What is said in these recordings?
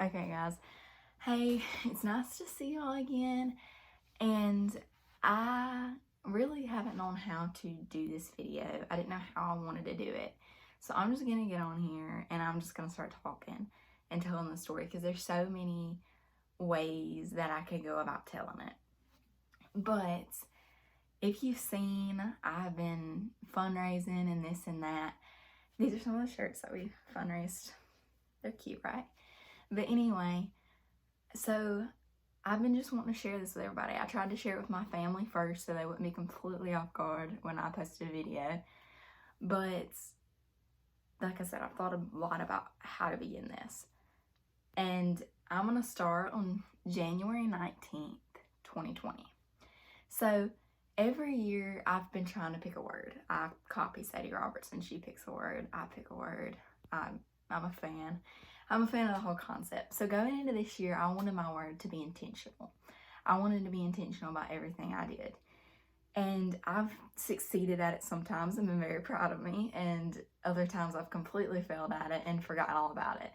Okay, guys. Hey, it's nice to see y'all again. And I really haven't known how to do this video. I didn't know how I wanted to do it. So I'm just going to get on here and I'm just going to start talking and telling the story because there's so many ways that I could go about telling it. But if you've seen, I've been fundraising and this and that. These are some of the shirts that we fundraised. They're cute, right? But anyway, so I've been just wanting to share this with everybody. I tried to share it with my family first so they wouldn't be completely off guard when I posted a video. But like I said, I've thought a lot about how to begin this. And I'm going to start on January 19th, 2020. So every year I've been trying to pick a word. I copy Sadie Robertson. She picks a word. I pick a word. I'm a fan. I'm a fan of the whole concept. So going into this year, I wanted my word to be intentional. I wanted to be intentional about everything I did. And I've succeeded at it sometimes and been very proud of me. And other times I've completely failed at it and forgotten all about it.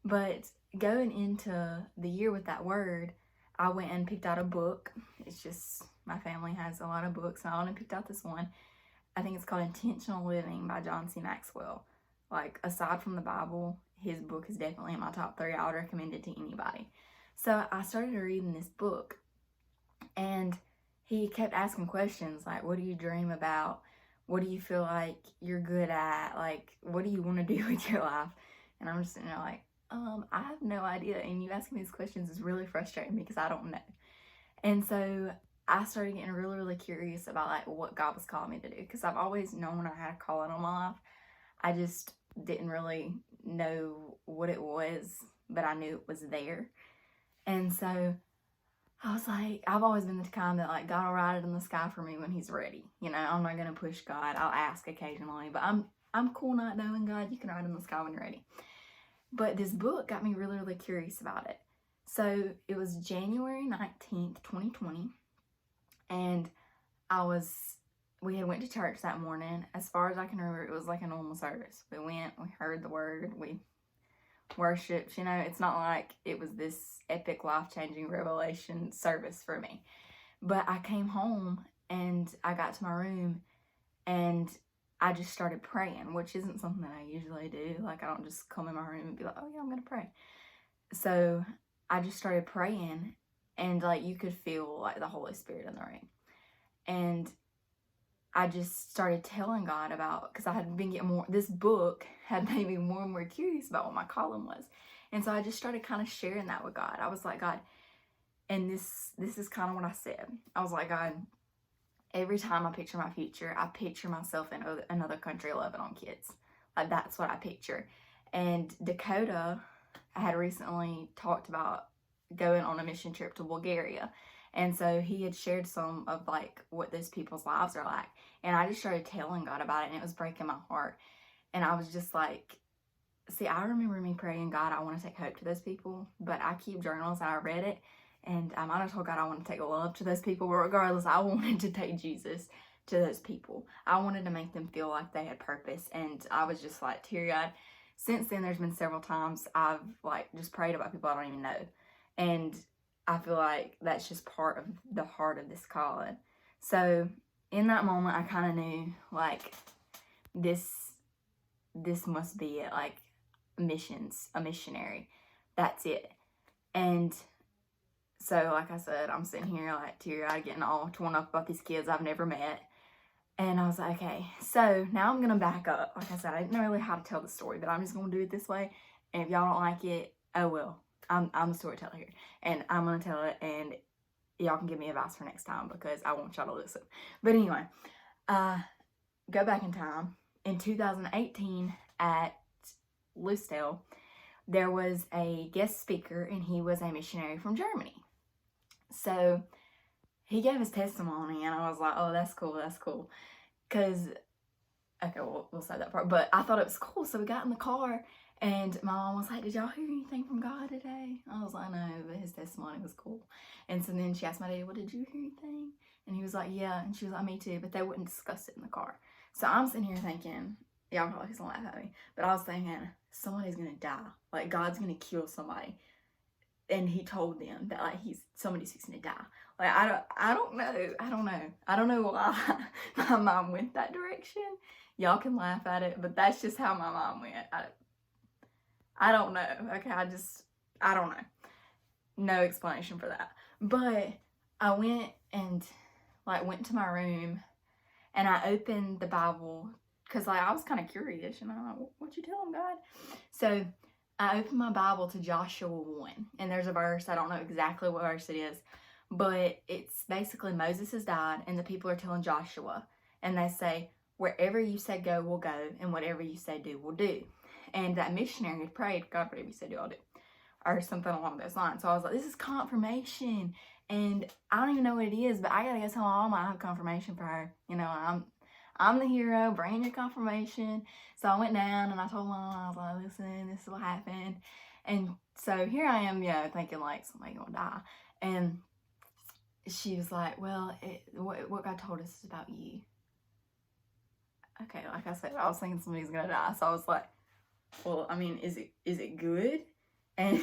But going into the year with that word, I went and picked out a book. It's just, my family has a lot of books, and I went and picked out this one. I think it's called Intentional Living by John C. Maxwell. Like, aside from the Bible, his book is definitely in my top 3. I would recommend it to anybody. So I started reading this book, and he kept asking questions like, what do you dream about? What do you feel like you're good at? Like, what do you want to do with your life? And I'm just sitting there like, I have no idea. And you asking me these questions is really frustrating me because I don't know. And so I started getting really, really curious about like what God was calling me to do, because I've always known I had a calling on my life. I just didn't really know what it was, but I knew it was there. And so I was like, I've always been the kind that like God will write it in the sky for me when he's ready. You know, I'm not gonna push God. I'll ask occasionally, but I'm cool not knowing God. You can write it in the sky when you're ready. But this book got me really, really curious about it. So it was January 19th, 2020. And we had went to church that morning. As far as I can remember, it was like a normal service. We went, we heard the word, we worshiped. You know, it's not like it was this epic, life-changing revelation service for me. But I came home and I got to my room and I just started praying, which isn't something that I usually do. Like, I don't just come in my room and be like, oh yeah, I'm gonna pray. So I just started praying, and like you could feel like the Holy Spirit in the room. And I just started telling God about, because I had been getting more, this book had made me more and more curious about what my calling was. And so I just started kind of sharing that with God. I was like, God, and this is kind of what I said. I was like, God, every time I picture my future, I picture myself in another country loving on kids. Like, that's what I picture. And Dakota had recently talked about going on a mission trip to Bulgaria. And so he had shared some of like what those people's lives are like. And I just started telling God about it, and it was breaking my heart. And I was just like, see, I remember me praying, God, I want to take hope to those people. But I keep journals and I read it. And I might have told God I want to take love to those people, but regardless, I wanted to take Jesus to those people. I wanted to make them feel like they had purpose, and I was just like teary-eyed. Since then, there's been several times I've like just prayed about people I don't even know, and I feel like that's just part of the heart of this calling. So in that moment, I kind of knew like this must be it, like missions, a missionary. That's it. And so, like I said, I'm sitting here like teary-eyed, getting all torn up about these kids I've never met. And I was like, okay, so now I'm going to back up. Like I said, I didn't know really how to tell the story, but I'm just going to do it this way. And if y'all don't like it, oh well. I'm the storyteller here. And I'm going to tell it, and y'all can give me advice for next time because I want y'all to listen. But anyway, go back in time. In 2018 at Lucedale, there was a guest speaker, and he was a missionary from Germany. So he gave his testimony, and I was like, oh, that's cool, that's cool. Because, okay, we'll say that part. But I thought it was cool. So we got in the car, and my mom was like, did y'all hear anything from God today? I was like, no, but his testimony was cool. And so then she asked my daddy, well, did you hear anything? And he was like, yeah. And she was like, me too. But they wouldn't discuss it in the car. So I'm sitting here thinking, y'all probably gonna laugh at me, but I was thinking, somebody's gonna die. Like, God's gonna kill somebody and he told them that like somebody's fixing to die. Like I don't know why my mom went that direction. Y'all can laugh at it, but that's just how my mom went. I don't know. Okay, I don't know. No explanation for that. But I went and like went to my room and I opened the Bible because like I was kind of curious, you know, like, what you telling God? So I opened my Bible to Joshua 1, and there's a verse, I don't know exactly what verse it is, but it's basically Moses has died, and the people are telling Joshua, and they say, wherever you say go, we'll go, and whatever you say do, we'll do. And that missionary had prayed, God, whatever you say do, I'll do, or something along those lines. So I was like, this is confirmation, and I don't even know what it is, but I gotta go tell my mom I have confirmation for her. You know, I'm the hero, bring your confirmation. So I went down and I told mom, I was like, listen, this is what happened. And so here I am, you know, thinking like somebody's gonna die. And she was like, well, what God told us is about you. Okay, like I said, I was thinking somebody's gonna die. So I was like, well, I mean, is it good? And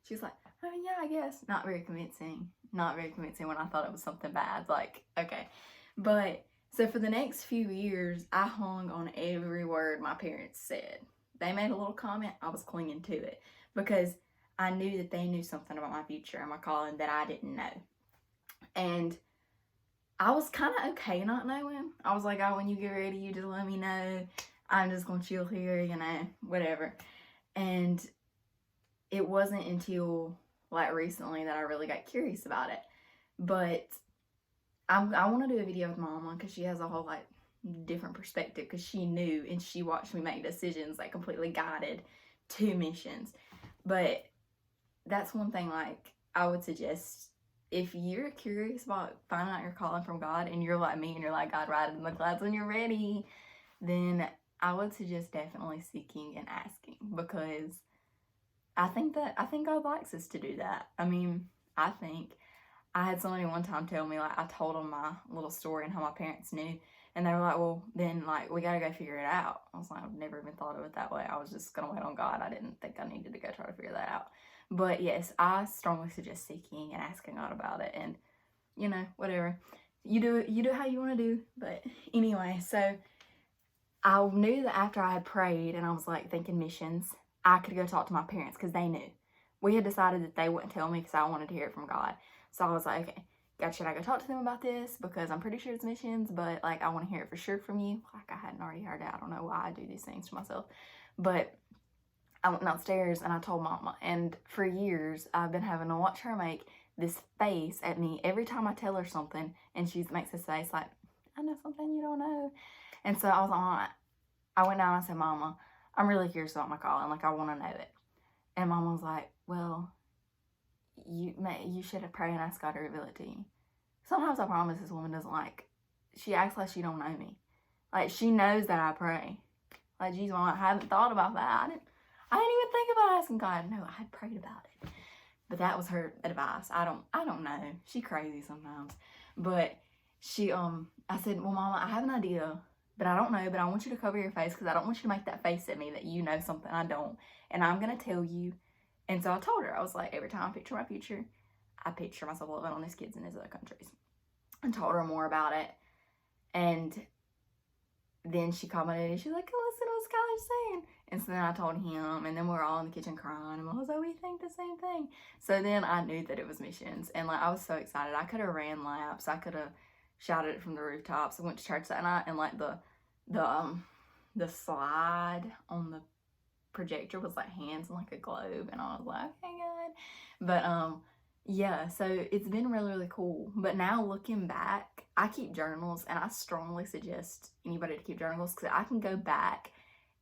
she's like, I mean, yeah, I guess. Not very convincing. Not very convincing when I thought it was something bad. Like, okay. But so for the next few years, I hung on every word my parents said. They made a little comment, I was clinging to it because I knew that they knew something about my future and my calling that I didn't know. And I was kind of okay not knowing. I was like, oh, when you get ready, you just let me know. I'm just going to chill here, you know, whatever. And it wasn't until like recently that I really got curious about it. But I want to do a video with Mama because she has a whole like different perspective because she knew and she watched me make decisions like completely guided to missions. But that's one thing like I would suggest if you're curious about finding out your calling from God and you're like me and you're like, God, ride in the clouds when you're ready, then I would suggest definitely seeking and asking because I think God likes us to do that. I mean, I had somebody one time tell me, like, I told them my little story and how my parents knew. And they were like, well, then, like, we got to go figure it out. I was like, I've never even thought of it that way. I was just going to wait on God. I didn't think I needed to go try to figure that out. But, yes, I strongly suggest seeking and asking God about it. And, you know, whatever. You do how you want to do. But anyway, so I knew that after I had prayed and I was, like, thinking missions, I could go talk to my parents because they knew. We had decided that they wouldn't tell me because I wanted to hear it from God. So I was like, okay, God, should I go talk to them about this? Because I'm pretty sure it's missions, but like I want to hear it for sure from you. Like I hadn't already heard it. I don't know why I do these things to myself. But I went downstairs and I told Mama. And for years, I've been having to watch her make this face at me every time I tell her something. And she makes this face like, I know something you don't know. And so I was like, I went down and I said, Mama, I'm really curious about my calling. Like I want to know it. And Mama was like, well, you should have prayed and asked God to reveal it to you. Sometimes I promise this woman doesn't like, she acts like she don't know me. Like she knows that I pray. Like, geez, Mama, I haven't thought about that. I didn't even think about asking God. No, I had prayed about it. But that was her advice. I don't know. She crazy sometimes. But she, I said, well, Mama, I have an idea, but I don't know, but I want you to cover your face because I don't want you to make that face at me that you know something I don't. And I'm going to tell you. And so I told her, I was like, every time I picture my future, I picture myself living on these kids in these other countries. And told her more about it. And then she commented and she's like, oh, listen to what Skylar's saying. And so then I told him, and then we were all in the kitchen crying, and I was like, we think the same thing. So then I knew that it was missions. And like I was so excited. I could have ran laps. I could have shouted it from the rooftops. I went to church that night and like the slide on the projector was like hands and like a globe, and I was like, okay, good. But yeah, so it's been really, really cool. But now looking back, I keep journals, and I strongly suggest anybody to keep journals because I can go back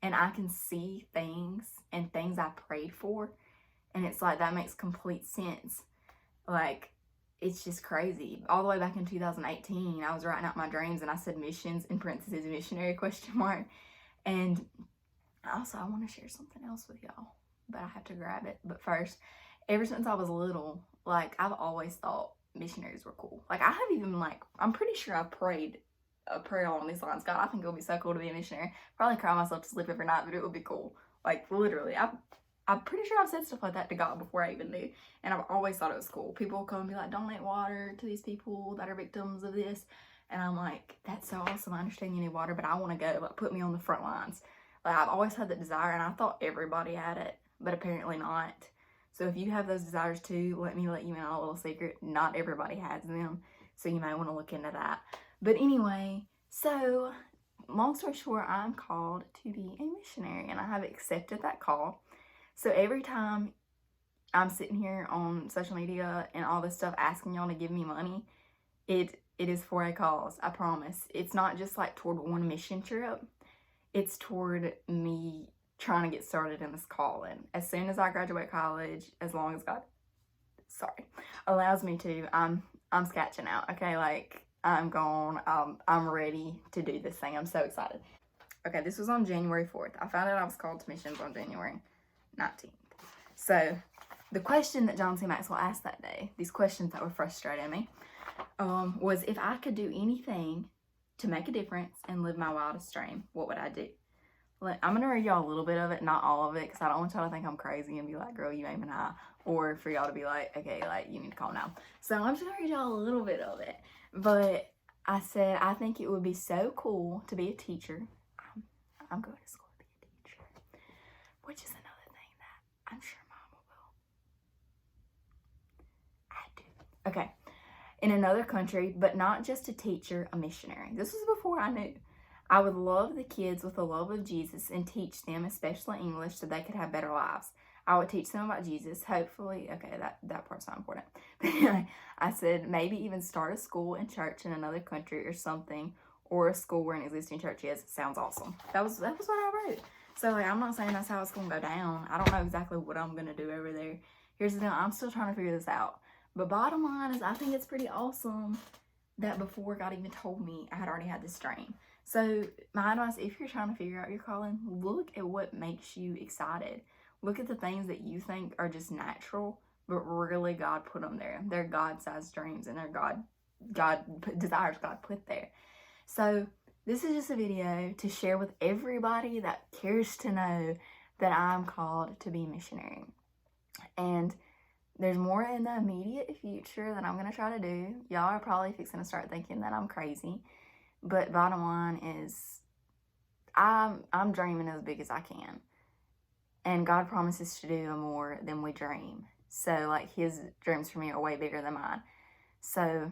and I can see things and things I prayed for, and it's like that makes complete sense. Like it's just crazy. All the way back in 2018, I was writing out my dreams and I said missions in parentheses, missionary ? And also, I want to share something else with y'all, but I have to grab it. But first, ever since I was little, like, I've always thought missionaries were cool. Like, I have even, like, I'm pretty sure I prayed a prayer along these lines. God, I think it would be so cool to be a missionary. Probably cry myself to sleep every night, but it would be cool. Like, literally, I I'm pretty sure I've said stuff like that to God before I even knew. And I've always thought it was cool. People will come and be like, donate water to these people that are victims of this. And I'm like, that's so awesome. I understand you need water, but I want to go. Like, put me on the front lines. Like, I've always had that desire, and I thought everybody had it, but apparently not. So if you have those desires too, let me let you in on a little secret. Not everybody has them. So you might want to look into that. But anyway, so long story short, I'm called to be a missionary, and I have accepted that call. So every time I'm sitting here on social media and all this stuff asking y'all to give me money, it is for a cause, I promise. It's not just like toward one mission trip. It's toward me trying to get started in this calling. As soon as I graduate college, as long as God, allows me to, I'm sketching out, okay? Like, I'm gone. I'm ready to do this thing. I'm so excited. Okay, this was on January 4th. I found out I was called to missions on January 19th. So, the question that John C. Maxwell asked that day, these questions that were frustrating me, was if I could do anything to make a difference and live my wildest dream, what would I do? I'm going to read y'all a little bit of it, not all of it, because I don't want y'all to think I'm crazy and be like, girl, you aiming high. Or for y'all to be like, okay, like, you need to calm down. So I'm just going to read y'all a little bit of it. But I said, I think it would be so cool to be a teacher. I'm going to school to be a teacher, which is another thing that I'm sure Mama will. I do. Okay. In another country, but not just a teacher, a missionary. This was before I knew. I would love the kids with the love of Jesus and teach them, especially English, so they could have better lives. I would teach them about Jesus, hopefully. Okay, that part's not important. But anyway, I said maybe even start a school and church in another country or something, or a school where an existing church is. Sounds awesome. That was what I wrote. So like, I'm not saying that's how it's going to go down. I don't know exactly what I'm going to do over there. Here's the deal. I'm still trying to figure this out. But bottom line is I think it's pretty awesome that before God even told me, I had already had this dream. So my advice, if you're trying to figure out your calling, look at what makes you excited. Look at the things that you think are just natural, but really God put them there. They're God-sized dreams, and they're God desires God put there. So this is just a video to share with everybody that cares to know that I'm called to be a missionary. And there's more in the immediate future that I'm going to try to do. Y'all are probably fixing to start thinking that I'm crazy. But bottom line is, I'm dreaming as big as I can. And God promises to do more than we dream. So, like, his dreams for me are way bigger than mine. So,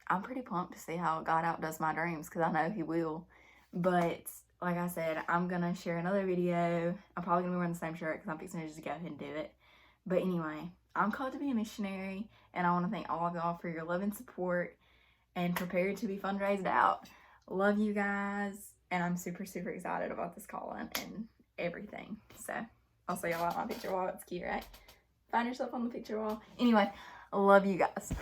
I'm pretty pumped to see how God outdoes my dreams, because I know he will. But, like I said, I'm going to share another video. I'm probably going to be wearing the same shirt, because I'm fixing to just go ahead and do it. But anyway, I'm called to be a missionary, and I want to thank all of y'all for your love and support, and prepared to be fundraised out. Love you guys, and I'm super, super excited about this calling and everything. So, I'll see y'all on my picture wall. It's cute, right? Find yourself on the picture wall. Anyway, love you guys.